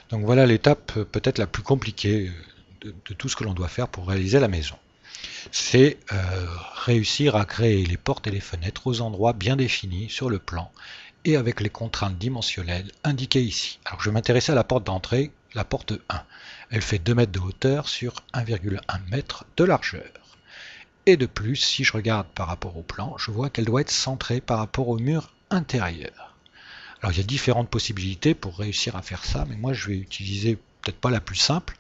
Donc voilà l'étape peut-être la plus compliquée de tout ce que l'on doit faire pour réaliser la maison. C'est réussir à créer les portes et les fenêtres aux endroits bien définis sur le plan et avec les contraintes dimensionnelles indiquées ici. Alors je vais m'intéresser à la porte d'entrée, la porte 1. Elle fait 2 mètres de hauteur sur 1,1 m de largeur. Et de plus, si je regarde par rapport au plan, je vois qu'elle doit être centrée par rapport au mur intérieur. Alors il y a différentes possibilités pour réussir à faire ça, mais moi je vais utiliser peut-être pas la plus simple,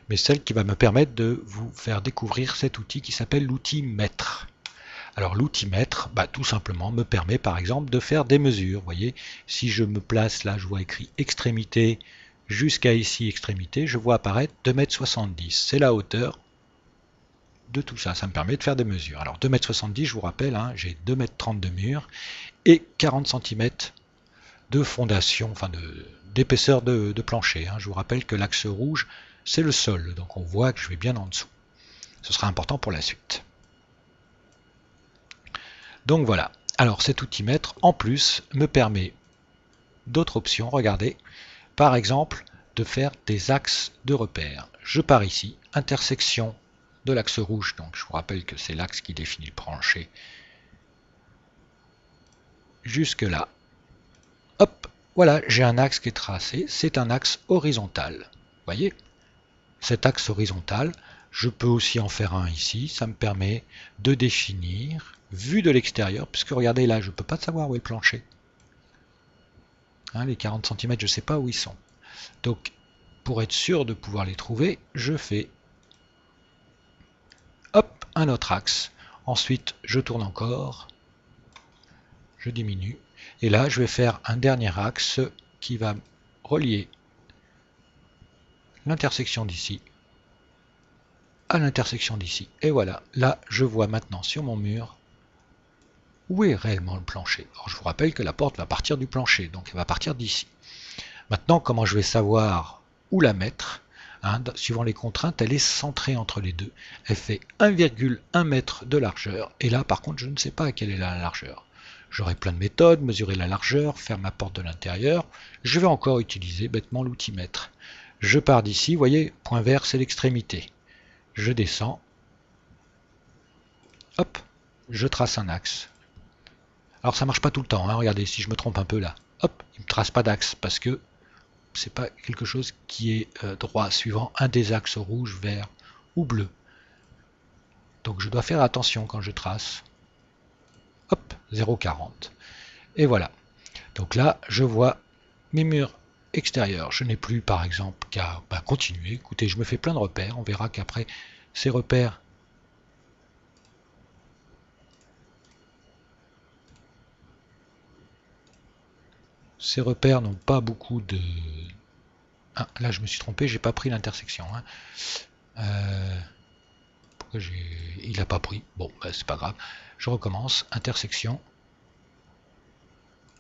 mais celle qui va me permettre de vous faire découvrir cet outil qui s'appelle l'outil mètre. Alors l'outil mètre, tout simplement me permet par exemple de faire des mesures. Vous voyez, si je me place là, je vois écrit extrémité jusqu'à ici extrémité, je vois apparaître 2,70 m. C'est la hauteur de tout ça. Ça me permet de faire des mesures. Alors 2,70 m, je vous rappelle, j'ai 2,30 m de mur et 40 cm de fondation, enfin d'épaisseur de plancher. Je vous rappelle que l'axe rouge, c'est le sol. Donc on voit que je vais bien en dessous. Ce sera important pour la suite. Donc voilà. Alors cet outil mètre, en plus, me permet d'autres options. Regardez. Par exemple, de faire des axes de repère. Je pars ici, intersection de l'axe rouge. Donc je vous rappelle que c'est l'axe qui définit le plancher. Jusque là. Hop, voilà, j'ai un axe qui est tracé. C'est un axe horizontal. Vous voyez? Cet axe horizontal, je peux aussi en faire un ici. Ça me permet de définir, vu de l'extérieur, puisque regardez là, je ne peux pas savoir où est le plancher. Les 40 cm, je ne sais pas où ils sont. Donc, pour être sûr de pouvoir les trouver, je fais hop, un autre axe. Ensuite, je tourne encore. Je diminue. Et là, je vais faire un dernier axe qui va relier l'intersection d'ici à l'intersection d'ici. Et voilà, là, je vois maintenant sur mon mur où est réellement le plancher. Alors, je vous rappelle que la porte va partir du plancher, donc elle va partir d'ici. Maintenant, comment je vais savoir où la mettre? Suivant les contraintes, elle est centrée entre les deux. Elle fait 1,1 m de largeur. Et là, par contre, je ne sais pas quelle est la largeur. J'aurai plein de méthodes, mesurer la largeur, faire ma porte de l'intérieur. Je vais encore utiliser bêtement l'outil mètre. Je pars d'ici, vous voyez, point vert, c'est l'extrémité. Je descends. Hop, je trace un axe. Alors ça marche pas tout le temps, regardez, si je me trompe un peu là. Hop, il ne me trace pas d'axe parce que c'est pas quelque chose qui est droit suivant un des axes rouge, vert ou bleu. Donc je dois faire attention quand je trace. Hop, 0,40. Et voilà. Donc là, je vois mes murs extérieurs. Je n'ai plus par exemple qu'à continuer. Écoutez, je me fais plein de repères. On verra qu'après ces repères, n'ont pas beaucoup de... Ah, là je me suis trompé, j'ai pas pris l'intersection. Pourquoi il n'a pas pris? Bon, c'est pas grave. Je recommence. Intersection.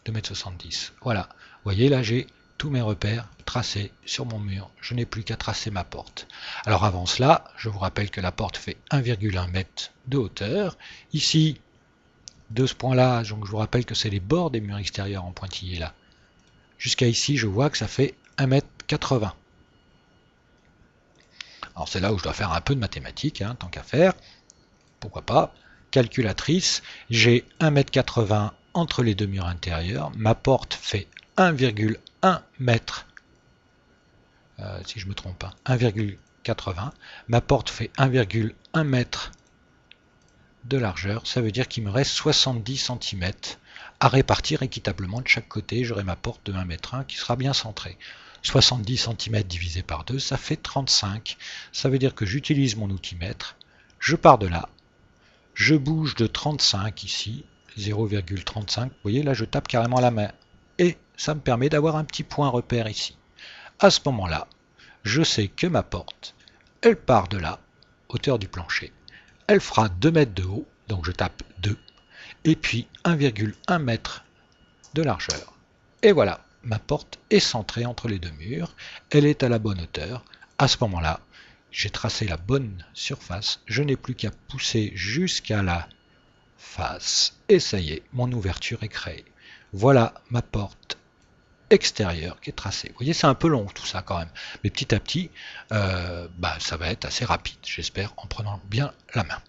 2,70 m. Voilà. Vous voyez, là j'ai tous mes repères tracés sur mon mur. Je n'ai plus qu'à tracer ma porte. Alors avant cela, je vous rappelle que la porte fait 1,1 m de hauteur. Ici, de ce point-là, donc je vous rappelle que c'est les bords des murs extérieurs en pointillé là. Jusqu'à ici, je vois que ça fait 1,80 m. Alors c'est là où je dois faire un peu de mathématiques, tant qu'à faire. Pourquoi pas. Calculatrice, j'ai 1,80 m entre les deux murs intérieurs. Ma porte fait 1,1 m. Si je me trompe pas, 1,80. Ma porte fait 1,1 m de largeur. Ça veut dire qu'il me reste 70 cm à répartir équitablement de chaque côté. J'aurai ma porte de 1,1 m qui sera bien centrée. 70 cm divisé par 2, ça fait 35. Ça veut dire que j'utilise mon outil mètre. Je pars de là. Je bouge de 35 ici. 0,35. Vous voyez, là, je tape carrément à la main. Et ça me permet d'avoir un petit point repère ici. À ce moment-là, je sais que ma porte, elle part de là, hauteur du plancher. Elle fera 2 mètres de haut, donc je tape 2. Et puis 1,1 m de largeur. Et voilà, ma porte est centrée entre les deux murs. Elle est à la bonne hauteur. À ce moment-là, j'ai tracé la bonne surface. Je n'ai plus qu'à pousser jusqu'à la face. Et ça y est, mon ouverture est créée. Voilà ma porte extérieur qui est tracé. Vous voyez, c'est un peu long tout ça quand même, mais petit à petit, ça va être assez rapide, j'espère, en prenant bien la main.